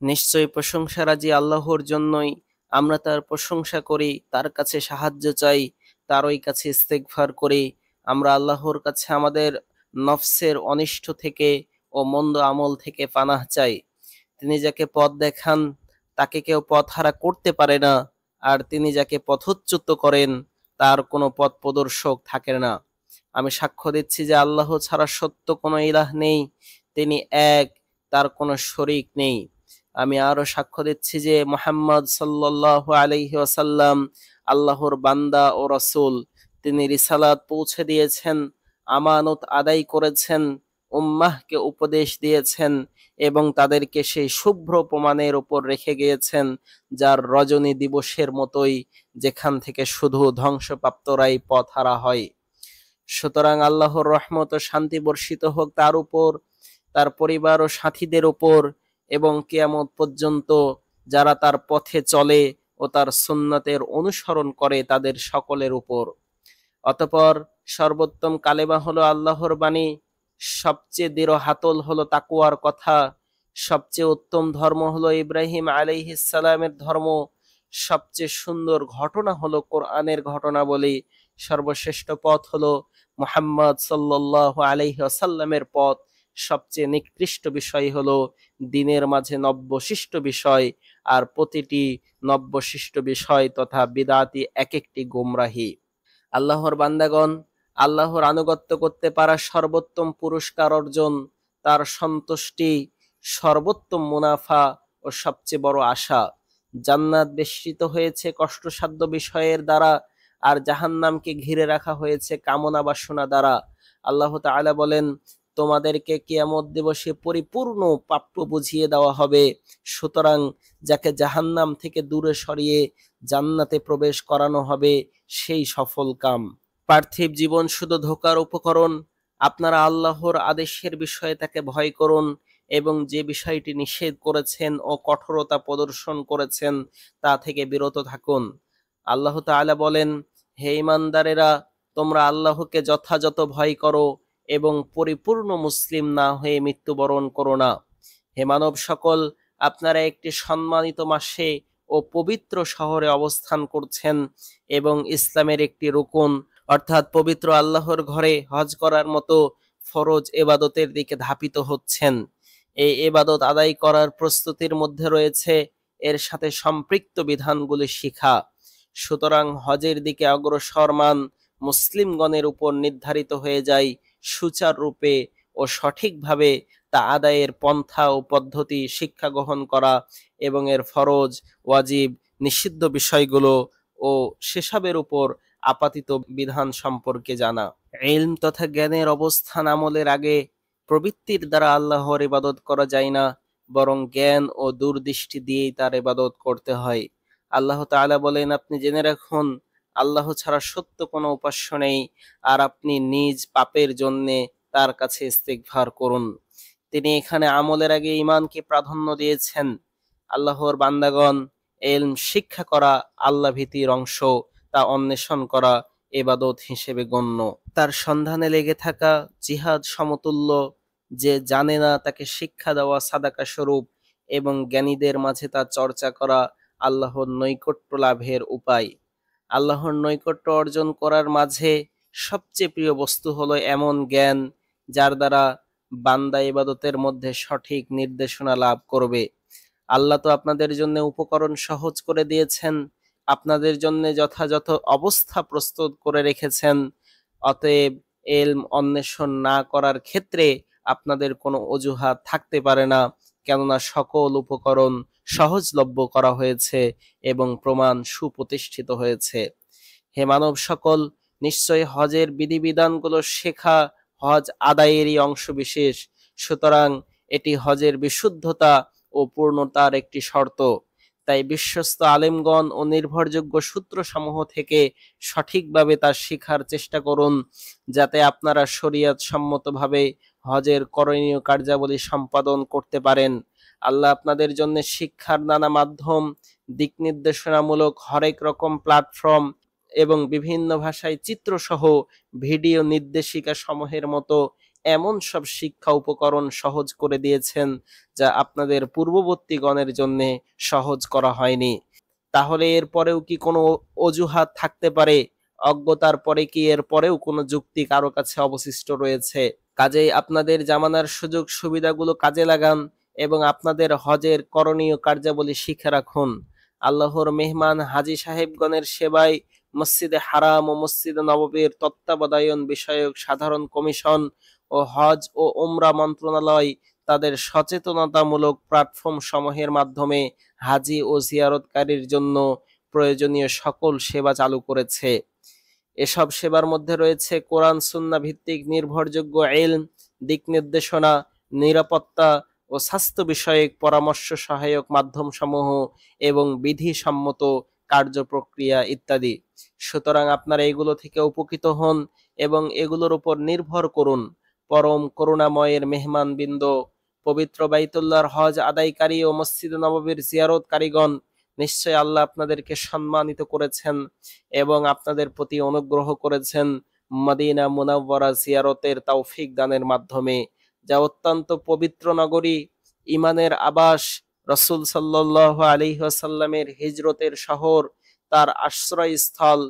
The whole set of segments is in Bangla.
নিশ্চয়ই প্রশংসারাজি আল্লাহর জন্যই। আমরা তার প্রশংসা করি, তার কাছে সাহায্য চাই, তারই কাছে ইস্তেগফার করি। আমরা আল্লাহর কাছে আমাদের নফসের অনিষ্ট থেকে ও মন্দ আমল থেকে পানাহ চাই। তিনি যাকে পথ দেখান তাকে কেউ পথহারা করতে পারে না, আর তিনি যাকে পথচ্যুত করেন তার কোনো পথ প্রদর্শক থাকে না। আমি সাক্ষ্য দিচ্ছি যে আল্লাহ ছাড়া সত্য কোনো ইলাহ নেই, তিনি এক, তার কোনো শরীক নেই। আমি আরো সাক্ষ্য দিচ্ছি যে মুহাম্মদ সাল্লাল্লাহু আলাইহি ওয়াসাল্লাম আল্লাহর বান্দা ও রাসূল। তিনি রিসালাত পৌঁছে দিয়েছেন, আমানত আদায় করেছেন, উম্মাহকে উপদেশ দিয়েছেন এবং তাদেরকে সেই শুভ্র প্রমাণের উপর রেখে গিয়েছেন, যার রজনী দিবসের মতোই, যেখান থেকে শুধু ধ্বংসপ্রাপ্তরাই পথহারা হয়। সুতরাং আল্লাহর রহমত ও শান্তি বর্ষিত হোক তার উপর, তার পরিবার ও সাথীদের উপর এবং কিয়ামত পর্যন্ত যারা তার পথে চলে ও তার সুন্নতের অনুসরণ করে তাদের সকলের উপর। অতঃপর সর্বোত্তম কালেমা হলো আল্লাহর বাণী, সবচেয়ে দৃঢ় হাতল হলো তাকুয়ার কথা, সবচেয়ে উত্তম ধর্ম হলো ইব্রাহিম আলাইহিস সালামের ধর্ম, সবচেয়ে সুন্দর ঘটনা হলো কোরআনের ঘটনাবলী, সর্বশ্রেষ্ঠ পথ হলো মুহাম্মদ সাল্লাল্লাহু আলাইহি ওয়াসাল্লামের পথ, সবচেয়ে নিকৃষ্ট বিষয় হলো দ্বীনের মাঝে নব্যশিষ্ট বিষয়, আর প্রতিটি নব্যশিষ্ট বিষয় তথা বিদআতি এক একটি গোমরাহি। আল্লাহর বান্দাগণ, আল্লাহর আনুগত্য করতে পারা সর্বোত্তম পুরস্কার অর্জন, তার সন্তুষ্টি সর্বোত্তম মুনাফা ও সবচেয়ে বড় আশা। জান্নাত বেষ্টিত হয়েছে কষ্টসাধ্য বিষয়ের দ্বারা, আর জাহান্নামকে ঘিরে রাখা হয়েছে কামনা বাসনা দ্বারা। আল্লাহ তাআলা বলেন, তোমাদেরকে কিয়ামত দিবসে পরিপূর্ণ প্রাপ্য বুঝিয়ে দেওয়া হবে। সুতরাং যাকে জাহান্নাম থেকে দূরে সরিয়ে জান্নাতে প্রবেশ করানো হবে সেই সফল কাম। পার্থিব জীবন শুধু ধোঁকার উপকরণ। আপনারা আল্লাহর আদেশের বিষয়ে তাকে ভয় করুন এবং যে বিষয়টি নিষেধ করেছেন ও কঠোরতা প্রদর্শন করেছেন তা থেকে বিরত থাকুন। আল্লাহ তাআলা বলেন, হে ঈমানদারেরা, তোমরা আল্লাহকে যথাযথ ভয় করো এবং পরিপূর্ণ মুসলিম না হয়ে মৃত্যুবরণ করো না। হে মানব সকল, আপনারা একটি সম্মানিত মাসে ও পবিত্র শহরে অবস্থান করছেন এবং ইসলামের একটি রুকন অর্থাৎ পবিত্র আল্লাহর ঘরে হজ করার মতো ফরজ এবাদতের দিকে ধাপিত হচ্ছেন। এই এবাদত আদায় করার প্রস্তুতির মধ্যে রয়েছে এর সাথে সম্পৃক্ত বিধানগুলি শিখা। সুতরাং হজের দিকে অগ্রসরমান মুসলিমগণের উপর নির্ধারিত হয়ে যায় সুচারুরূপে ও সঠিকভাবে তা আদায়ের পন্থা ও পদ্ধতি শিক্ষা গ্রহণ করা এবং এর ফরজ, ওয়াজিব, নিষিদ্ধ বিষয়গুলো ও সেসবের উপর আপাতিত বিধান সম্পর্কে জানা। ইলম তথা জ্ঞানের অবস্থান আমলের আগে প্রবৃত্তির দ্বারা আল্লাহর ইবাদত করা যায় না, বরং জ্ঞান ও দূরদৃষ্টি দিয়েই তার ইবাদত করতে হয়। আল্লাহ তাআলা বলেন, আপনি জেনে রাখুন আল্লাহ ছাড়া সত্য কোনো উপাস্য নেই, আর আপনি নিজ পাপের জন্যে তার কাছে ইস্তিগফার করুন। তিনি এখানে আমলের আগে ঈমানকে প্রাধান্য দিয়েছেন। আল্লাহর বান্দাগণ, ইলম শিক্ষা করা আল্লাহ ভীতির অংশ, তা অন্বেষণ করা ইবাদত হিসেবে গণ্য। তার সন্ধানে লেগে থাকা জিহাদ সমতুল্য। যে জানে না তাকে শিক্ষা দেওয়া সাদাকা স্বরূপ এবং জ্ঞানীদের মাঝে তা চর্চা করা আল্লাহর নৈকট্য লাভের উপায়। আল্লাহর নৈকট্য অর্জন করার মাঝে সবচেয়ে প্রিয় বস্তু হলো এমন জ্ঞান যার দ্বারা বান্দা ইবাদতের মধ্যে সঠিক নির্দেশনা লাভ করবে। আল্লাহ তো আপনাদের জন্য উপকরণ সহজ করে দিয়েছেন, আপনাদের জন্য যথাযথ অবস্থা প্রস্তুত করে রেখেছেন। অতএব ইলম অন্বেষণ না করার ক্ষেত্রে আপনাদের কোনো অজুহাত থাকতে পারে না, কেননা সকল উপকরণ সহজলভ্য করা হয়েছে এবং প্রমাণ সুপ্রতিষ্ঠিত হয়েছে। হে মানব সকল, নিশ্চয় হজের বিধিবিধানগুলো শেখা হজ আদায়েরই অংশ বিশেষ। সুতরাং এটি হজের বিশুদ্ধতা ও পূর্ণতার একটি শর্ত। তাই বিশ্বস্ত আলেমগণ ও নির্ভরযোগ্য সূত্রসমূহ থেকে সঠিকভাবে তা শিখার চেষ্টা করুন, যাতে আপনারা শরীয়ত সম্মতভাবে হজের করণীয় কার্যাবলী সম্পাদন করতে পারেন। আল্লাহ আপনাদের জন্য শিক্ষার নানা মাধ্যম, দিক নির্দেশনামূলক হরেক রকম প্ল্যাটফর্ম এবং বিভিন্ন ভাষায় চিত্রসহ ভিডিও নির্দেশিকা সমূহের মতো এমন সব শিক্ষা উপকরণ সহজ করে দিয়েছেন যা আপনাদের পূর্ববর্তীগণের জন্য সহজ করা হয়নি। তাহলে এর পরেও কি কোনো অজুহাত থাকতে পারে? অজ্ঞতার পরে কি এর পরেও কোনো যুক্তি কারো কাছে অবশিষ্ট রয়েছে? কাজেই আপনাদের জামানার সুযোগ সুবিধাগুলো কাজে লাগান এবং আপনাদের হজের করণীয় কার্যাবলী শিখে রাখুন। আল্লাহর মেহমান হাজী সাহেবগণের সেবায় মসজিদে হারাম ও মসজিদে নববীর তত্ত্বাবধায়ন বিষয়ক সাধারণ কমিশন ও হজ ও উমরা মন্ত্রণালয় তাদের সচেতনতামূলক প্ল্যাটফর্ম সমূহের মাধ্যমে হাজী ও জিয়ারতকারীর জন্য প্রয়োজনীয় সকল সেবা চালু করেছে। এসব সেবার মধ্যে রয়েছে কোরআন সুন্নাহ ভিত্তিক নির্ভরযোগ্য ইলম, দিক নির্দেশনা, নিরাপত্তা ও স্বাস্থ্য বিষয়ক পরামর্শ সহায়ক মাধ্যমসমূহ এবং বিধিসম্মত কার্যপ্রক্রিয়া ইত্যাদি। সুতরাং আপনারা এগুলো থেকে উপকৃত হন এবং এগুলোর উপর নির্ভর করুন। পরম করুণাময়ের মেহমানবৃন্দ, পবিত্র বাইতুল্লাহর হজ আদায়কারী ও মসজিদে নববীর জিয়ারতকারীগণ, নিশ্চয় আল্লাহ আপনাদেরকে সম্মানিত করেছেন এবং আপনাদের প্রতি অনুগ্রহ করেছেন মদিনা মুনাওয়ারা জিয়ারতের তৌফিক দানের মাধ্যমে, যা অত্যন্ত পবিত্র নগরী, ইমানের আবাস, রাসূল সাল্লাল্লাহু আলাইহি ওয়াসাল্লামের হিজরতের শহর, তার আশ্রয়স্থল,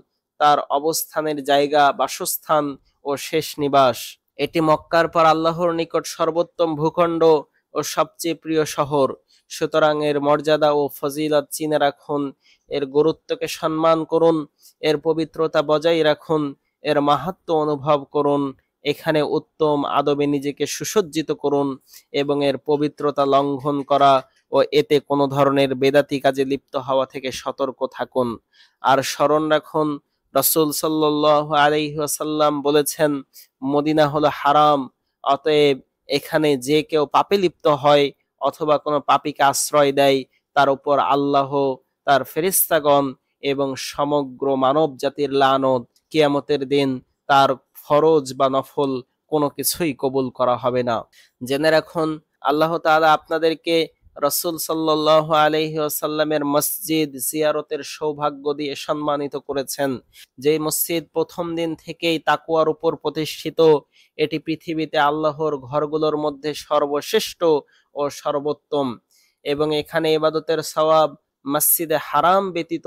তার অবস্থানের জায়গা, বাসস্থান ও শেষ নিবাস। এটি মক্কার পর আল্লাহর নিকট সর্বোত্তম ভূখণ্ড ও সবচেয়ে প্রিয় শহর। সুতরাং এর মর্যাদা ও ফজিলত চিনে রাখুন, এর গুরুত্বকে সম্মান করুন, এর পবিত্রতা বজায় রাখুন, এর মাহাত্ম্য অনুভব করুন, এখানে উত্তম আদবে নিজেকে সুসজ্জিত করুন এবং এর পবিত্রতা লঙ্ঘন করা ও এতে কোনো ধরনের বেদাতি কাজে লিপ্ত হওয়া থেকে সতর্ক থাকুন। আর স্মরণ রাখুন, রাসূল সাল্লাল্লাহু আলাইহি ওয়াসাল্লাম বলেছেন, মদিনা হলো হারাম, অতএব এখানে যে কেউ পাপে লিপ্ত হয় অথবা কোনো পাপীকে আশ্রয় দেয়, তার উপর আল্লাহ, তার ফেরেশতাগণ এবং সমগ্র মানব জাতির লানত। কিয়ামতের দিন তার ফরজ বা নফল কোনো কিছুই কবুল করা হবে না। জেনে রাখুন, আল্লাহ তাআলা আপনাদেরকে রাসূল সাল্লাল্লাহু আলাইহি ওয়াসাল্লামের মসজিদ জিয়ারতের সৌভাগ্য দিয়ে সম্মানিত করেছেন। যেই মসজিদ প্রথম দিন থেকেই তাকওয়ার উপর প্রতিষ্ঠিত, এটি পৃথিবীতে আল্লাহর ঘরগুলোর মধ্যে সর্বশ্রেষ্ঠ ও সর্বোত্তম এবং এখানে ইবাদতের সওয়াব মসজিদে হারাম ব্যতীত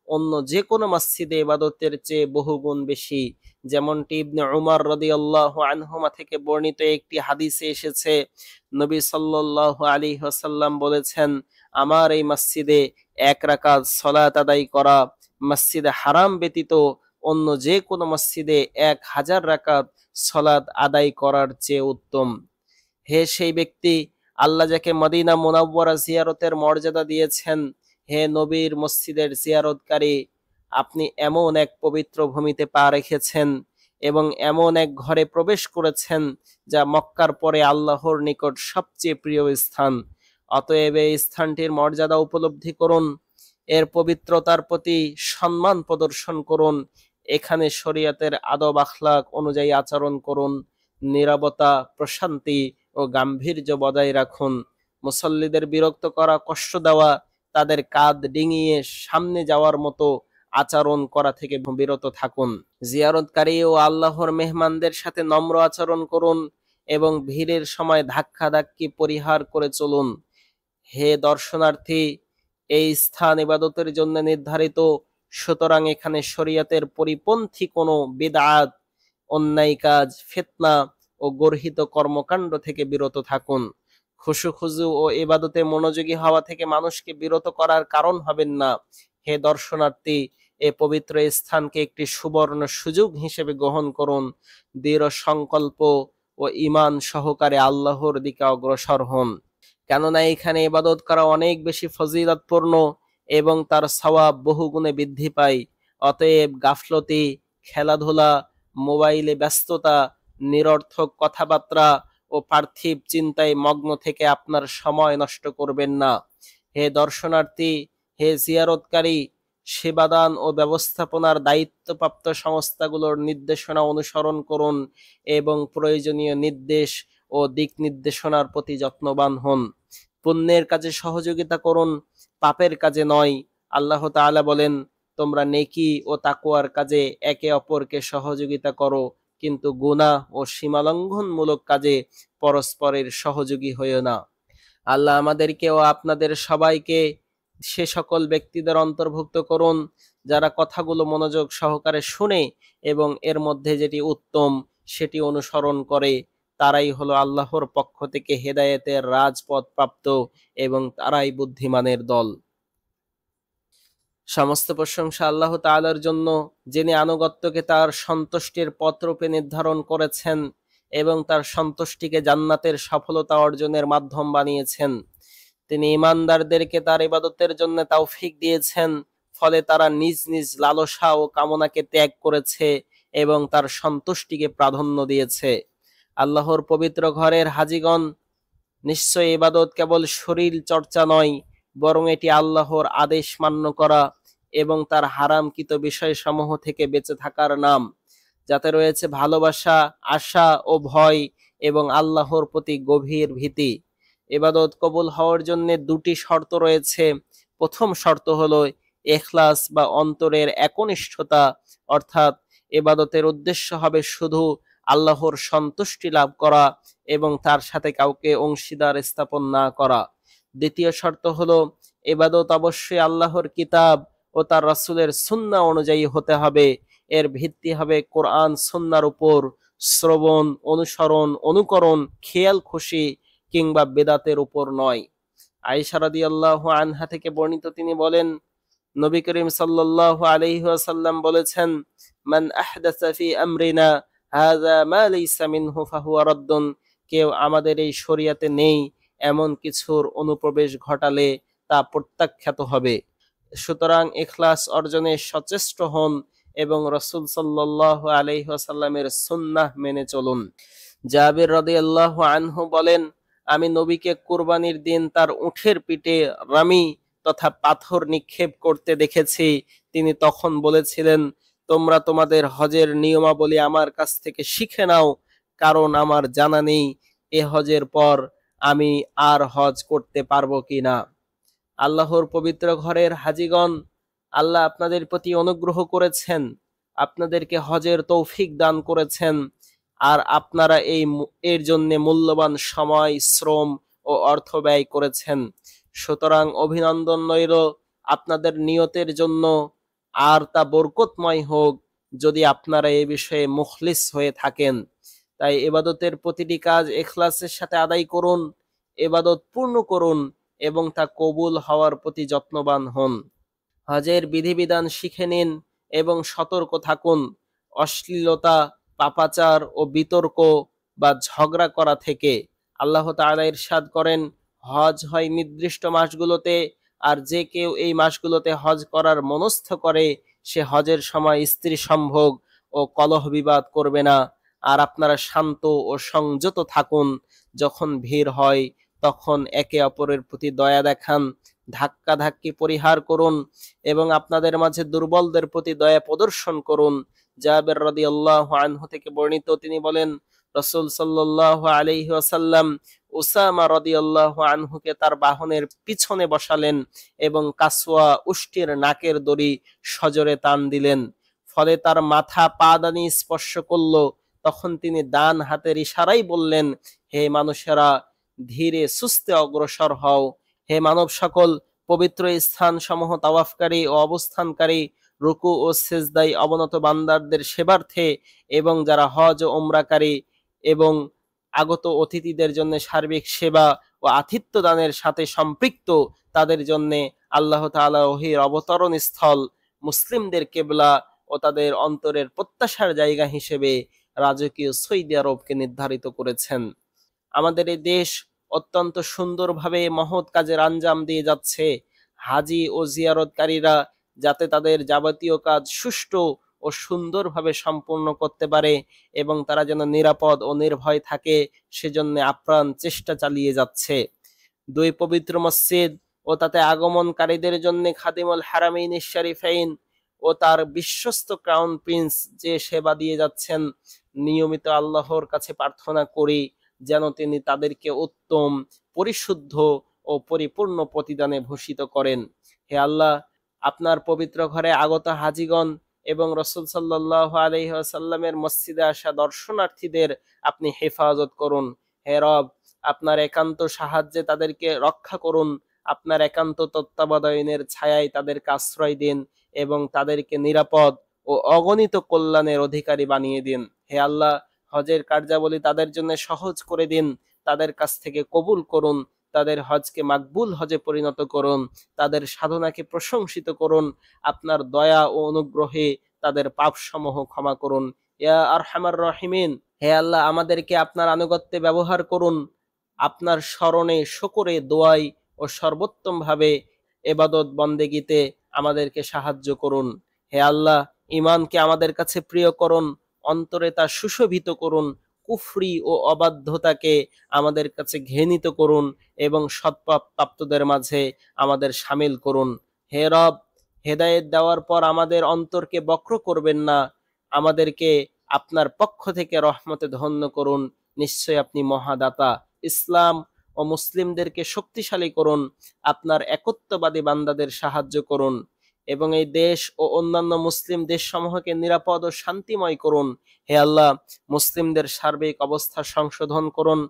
অন্য যে কোনো মসজিদে ইবাদতের চেয়ে বহুগুণ বেশি। যেমনটি ইবনে উমর রাদিয়াল্লাহু আনহুমা থেকে বর্ণিত একটি হাদিসে এসেছে, নবী সাল্লাল্লাহু আলাইহি ওয়াসাল্লাম বলেছেন, আমার এই মসজিদে এক রাকাত সালাত আদায় করা মসজিদে হারাম ব্যতীত অন্য যে কোনো মসজিদে 1000 রাকাত সালাত আদায় করার চেয়ে উত্তম। হে সেই ব্যক্তি, আল্লাহ যাকে মদিনা মুনাওয়ারা জিয়ারতের মর্যাদা দিয়েছেন, হে নবীর মসজিদের জিয়ারতকারী, আপনি এমন এক পবিত্র ভূমিতে পা রেখেছেন এবং এমন এক ঘরে প্রবেশ করেছেন যা মক্কার পরে আল্লাহর নিকট সবচেয়ে প্রিয় স্থান। অতএব এই স্থানটির মর্যাদা উপলব্ধি করুন, এর পবিত্রতার প্রতি সম্মান প্রদর্শন করুন, এখানে শরীয়তের আদব আখলাক অনুযায়ী আচরণ করুন, নীরবতা, প্রশান্তি ও গাম্ভীর্য বজায় রাখুন। মুসল্লিদের বিরক্ত করা, কষ্ট দেওয়া, তাদের কাঁধ ডিঙিয়ে সামনে যাওয়ার মতো আচরণ করা থেকে বিরত থাকুন। জিয়ারতকারী ও আল্লাহর মেহমানদের সাথে নম্র আচরণ করুন এবং ভিড়ের সময় ধাক্কাধাক্কি পরিহার করে চলুন। হে দর্শনার্থী, এই স্থান ইবাদতের জন্য নির্ধারিত, সুতরাং এখানে শরীয়তের পরিপন্থী কোনো বিদআত, অন্যায় কাজ, ফিতনা ও গর্হিত কর্মকাণ্ড থেকে বিরত থাকুন। খুশু ও ইবাদতে মনোযোগী হওয়া থেকে মানুষকে বিরত করার কারণ হবেন না। হে দর্শনার্থী, এ পবিত্র স্থানকে একটি সুবর্ণ সুযোগ হিসেবে গ্রহণ করুন। দৃঢ় সংকল্প ও ঈমান সহকারে আল্লাহর দিকে অগ্রসর হন, কেননা এখানে ইবাদত করা অনেক বেশি ফজিলতপূর্ণ এবং তার সওয়াব বহুগুণে বৃদ্ধি পায়। অতএব গাফলতি, খেলাধুলা, মোবাইলে ব্যস্ততা, নিরর্থক কথাবার্তা ও পার্থিব চিন্তায় মগ্ন থেকে আপনার সময় নষ্ট করবেন না। হে দর্শনার্থী, হে জিয়ারতকারী, সেবাদান ও ব্যবস্থাপনার দায়িত্বপ্রাপ্ত সংস্থাগুলোর নির্দেশনা অনুসরণ করুন এবং প্রয়োজনীয় নির্দেশ ও দিক নির্দেশনার প্রতি যত্নবান হন। পুণ্যের কাজে সহযোগিতা করুন, পাপের কাজে নয়। আল্লাহ তাআলা বলেন, তোমরা নেকি ও তাকওয়ার কাজে একে অপরকে সহযোগিতা করো, কিন্তু গুনাহ ও সীমালঙ্ঘনমূলক কাজে পরস্পরের সহযোগী হইও না। আল্লাহ আমাদেরকে ও আপনাদের সবাইকে সে সকল ব্যক্তিদের অন্তর্ভুক্ত করুন যারা কথাগুলো মনোযোগ সহকারে শুনে এবং এর মধ্যে যেটি উত্তম সেটি অনুসরণ করে। তারাই হলো আল্লাহর পক্ষ থেকে হেদায়েতের রাজপথ প্রাপ্ত এবং তারাই বুদ্ধিমানের দল। সমস্ত প্রশংসা আল্লাহ তাআলার জন্য, যিনি আনুগত্যকে তার সন্তুষ্টির পথরূপে নির্ধারণ করেছেন এবং তার সন্তুষ্টিকে জান্নাতের সফলতা অর্জনের মাধ্যম বানিয়েছেন। তিনি ঈমানদারদেরকে তার ইবাদতের জন্য তৌফিক দিয়েছেন, ফলে তারা নিজ নিজ লালসা ও কামনাকে ত্যাগ করেছে এবং তার সন্তুষ্টিকে প্রাধান্য দিয়েছে। আল্লাহর পবিত্র ঘরের হাজিগণ, নিশ্চয় ইবাদত কেবল শরীর চর্চা নয়, বরং এটি আল্লাহর আদেশ মান্য করা এবং তার হারামকৃত বিষয়সমূহ থেকে বেঁচে থাকার নাম, যাতে রয়েছে ভালোবাসা, আশা ও ভয় এবং আল্লাহর প্রতি গভীর ভীতি। ইবাদত কবুল হওয়ার জন্য দুটি শর্ত রয়েছে। প্রথম শর্ত হলো ইখলাস বা অন্তরের একনিষ্ঠতা, অর্থাৎ ইবাদতের উদ্দেশ্য হবে শুধু আল্লাহর সন্তুষ্টি লাভ করা এবং তার সাথে কাউকে অংশীদার স্থাপন না করা। দ্বিতীয় শর্ত হলো ইবাদত অবশ্যই আল্লাহর কিতাব ও তার রাসূলের সুন্নাহ অনুযায়ী হতে হবে। এর ভিত্তি হবে কোরআন সুন্নাহর উপর, শ্রবণ, অনুসরণ, অনুকরণ, খেয়াল খুশি কিংবা বেদাতের উপর নয়। আয়েশা রাদিয়াল্লাহু আনহা থেকে বর্ণিত, তিনি বলেন, নবী করিম সাল্লাল্লাহু আলাইহি ওয়াসাল্লাম বলেছেন, মান আহদাসা ফি আমরিনা হাযা মা লাইসা মিনহু ফাহুয়া রাদ্দুন, কেউ আমাদের এই শরীয়তে নেই এমন কিছুর অনুপ্রবেশ ঘটালে তা প্রত্যাখ্যাত হবে। সুতরাং ইখলাস অর্জনে সচেষ্ট হন এবং রাসূল সাল্লাল্লাহু আলাইহি ওয়াসাল্লামের সুন্নাহ মেনে চলুন। জাবির রাদিয়াল্লাহু আনহু বলেন, আমি নবীকে কুরবানির দিন তার উটের পিঠে রামি তথা পাথর নিক্ষেপ করতে দেখেছি। তিনি তখন বলেছিলেন, তোমরা তোমাদের হজের নিয়মাবলী আমার কাছ থেকে শিখে নাও, কারণ আমার জানা নেই এ হজের পর আমি আর হজ করতে পারবো কিনা। আল্লাহর পবিত্র ঘরের হাজিগণ, আল্লাহ আপনাদের প্রতি অনুগ্রহ করেছেন, আপনাদেরকে হজের তৌফিক দান করেছেন, আর আপনারা এর জন্য মূল্যবান সময়, শ্রম ও অর্থ ব্যয় করেছেন। সুতরাং অভিনন্দন রইল আপনাদের নিয়তের জন্য, আর তা বরকতময় হোক যদি আপনারা এই বিষয়ে মুখলিস হয়ে থাকেন। তাই ইবাদতের প্রতিটি কাজ ইখলাসের সাথে আদায় করুন, ইবাদত পূর্ণ করুন এবং তা কবুল হওয়ার প্রতি যত্নবান হন। হজের বিধিবিধান শিখে নিন এবং সতর্ক থাকুন অশ্লীলতা, পাপাচার ও বিতর্ক বা ঝগড়া করা থেকে। আল্লাহ তাআলা ইরশাদ করেন, হজ হয় নির্দিষ্ট মাসগুলোতে, আর যে কেউ এই মাসগুলোতে হজ করার মনস্থ করে সে হজের সময় স্ত্রী সম্ভোগ ও কলহ বিবাদ করবে না। আর আপনারা শান্ত ও সংযত থাকুন, যখন ভিড় হয় তখন একে অপরের প্রতি দয়া দেখান, ধাক্কাধাক্কি পরিহার করুন এবং আপনাদের মাঝে দুর্বলদের প্রতি দয়া প্রদর্শন করুন। জাবের রাদিয়াল্লাহু আনহু থেকে বর্ণিত, তিনি বলেন, রাসূল সাল্লাল্লাহু আলাইহি ওয়াসাল্লাম উসামা রাদিয়াল্লাহু আনহুকে তার বাহনের পিছনে বসালেন এবং কাসওয়া উষ্টির নাকের দড়ি সজোরে টান দিলেন, ফলে তার মাথা পাদানি স্পর্শ করল। তখন তিনি ডান হাতের ইশারায় বললেন, হে মানুষেরা, ধীরে সুস্থে অগ্রসর হও। হে মানব সকল, পবিত্র স্থান সমূহ তাওয়াফকারী ও অবস্থানকারী, রুকু ও সিজদায় অবনত বান্দারদের সেবার্থে এবং যারা হজ ও উমরাকারী এবং আগত অতিথিদের জন্য সার্বিক সেবা ও আতিথ্য দানের সাথে সম্পৃক্ত, তাদের জন্য আল্লাহ তাআলা ওহীর অবতরণ স্থল, মুসলিমদের কিবলা ও তাদের অন্তরের প্রত্যাশার জায়গা হিসেবে রাজকীয় সৌদি আরবকে নির্ধারিত করেছেন। আমাদের এই দেশ অত্যন্ত সুন্দরভাবে মহৎ কাজের আঞ্জাম দিয়ে যাচ্ছে। হাজি ও জিয়ারতকারীরা যাতে তাদের যাবতীয় কাজ সুষ্ঠু ও সুন্দরভাবে সম্পূর্ণ করতে পারে এবং তারা যেন নিরাপদ ও নির্ভয় থাকে, সেজন্য আপ্রাণ চেষ্টা চালিয়ে যাচ্ছে। দুই পবিত্র মসজিদ ও তাতে আগমনকারীদের জন্য খাদিমুল হারামাইন শরীফাইন ও তার বিশ্বস্ত ক্রাউন প্রিন্স যে সেবা দিয়ে যাচ্ছেন, নিয়মিত আল্লাহর কাছে প্রার্থনা করি যেন তিনি তাদেরকে উত্তম, পরিশুদ্ধ ও পরিপূর্ণ প্রতিদানে ভূষিত করেন। হে আল্লাহ, আপনার পবিত্র ঘরে আগত হাজিগণ এবং রাসূল সাল্লাল্লাহু আলাইহি ওয়াসাল্লামের মসজিদে আসা দর্শনার্থীদের আপনি হেফাজত করুন। হে রব, আপনার একান্ত সাহায্যে তাদেরকে রক্ষা করুন। আপনার একান্ত তত্ত্বাবধানের ছায়ায় তাদেরকে আশ্রয় দিন এবং তাদেরকে নিরাপদ ও অগণিত কল্যাণের অধিকারী বানিয়ে দিন। হে আল্লাহ, হজের কার্যাবলী তাদের জন্য সহজ করে দিন। তাদের কাছ থেকে কবুল করুন। তাদের হজকে মাকবুল হজে পরিণত করুন। তাদের সাধনাকে প্রশংসিত করুন। আপনার দয়া ও অনুগ্রহে তাদের পাপসমূহ ক্ষমা করুন। ইয়া আরহামার রাহিমিন, হে আল্লাহ, আমাদেরকে আপনার আনুগত্যে ব্যবহার করুন। আপনার স্মরণে, শকরে, দোয়ায় ও সর্বোত্তমভাবে এবাদত বন্দেগীতে আমাদেরকে সাহায্য করুন। হে আল্লাহ, ঈমানকে আমাদের কাছে প্রিয় করুন, অন্তরে তা সুশোভিত করুন, কুফরি ও অবাধ্যতাকে আমাদের কাছে ঘৃণিত করুন এবং সৎপাপ প্রাপ্তদের মাঝে আমাদের শামিল করুন। হে রব, হেদায়েত দেওয়ার পর আমাদের অন্তরকে বক্র করবেন না। আমাদেরকে আপনার পক্ষ থেকে রহমতে ধন্য করুন। নিশ্চয় আপনি মহাদাতা। ইসলাম ও মুসলিমদেরকে শক্তিশালী করুন। আপনার একত্ববাদী বান্দাদের সাহায্য করুন এবং এই দেশ ও অন্যান্য মুসলিম দেশসমূহকে নিরাপদ ও শান্তিময় করুন। হে আল্লাহ, মুসলিমদের সার্বিক অবস্থা সংশোধন করুন।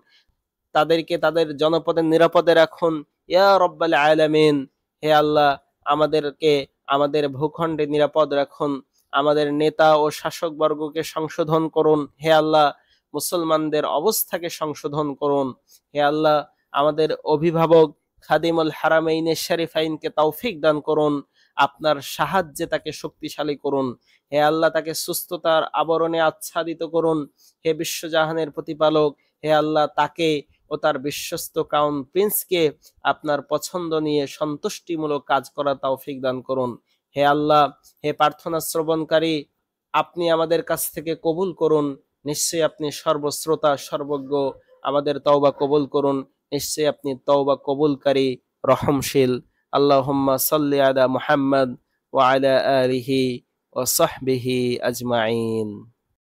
তাদেরকে তাদের জনপদের নিরাপদে রাখুন। ইয়া রব্বাল আলামিন, হে আল্লাহ, আমাদেরকে আমাদের ভূখণ্ডে নিরাপদ রাখুন। আমাদের নেতা ও শাসকবর্গকে সংশোধন করুন। হে আল্লাহ, মুসলমানদের অবস্থাকে সংশোধন করুন। হে আল্লাহ, আমাদের অভিভাবক খাদিমুল হারামাইনে শরীফাইনকে তৌফিক দান করুন। আপনার সাহায্যে তাকে শক্তিশালী করুন। হে আল্লাহ, তাকে সুস্থতার আবরণে আচ্ছাদিত করুন। হে বিশ্বজাহানের প্রতিপালক, হে আল্লাহ, তাকে ও তার বিশ্বস্ত ক্রাউন প্রিন্সকে আপনার পছন্দ নিয়ে সন্তুষ্টিমূলক কাজ করা তৌফিক দান করুন। হে আল্লাহ, হে প্রার্থনা শ্রবণকারী, আপনি আমাদের কাছ থেকে কবুল করুন। নিশ্চয়ই আপনি সর্বশ্রোতা, সর্বজ্ঞ। আমাদের তওবা কবুল করুন। নিশ্চয়ই আপনি তওবা কবুলকারী, রহমশীল। আল্লাহুম্মা সাল্লি আলা মুহাম্মদ ওয়া আলা আলিহি ওয়া সাহবিহি আজমাইন।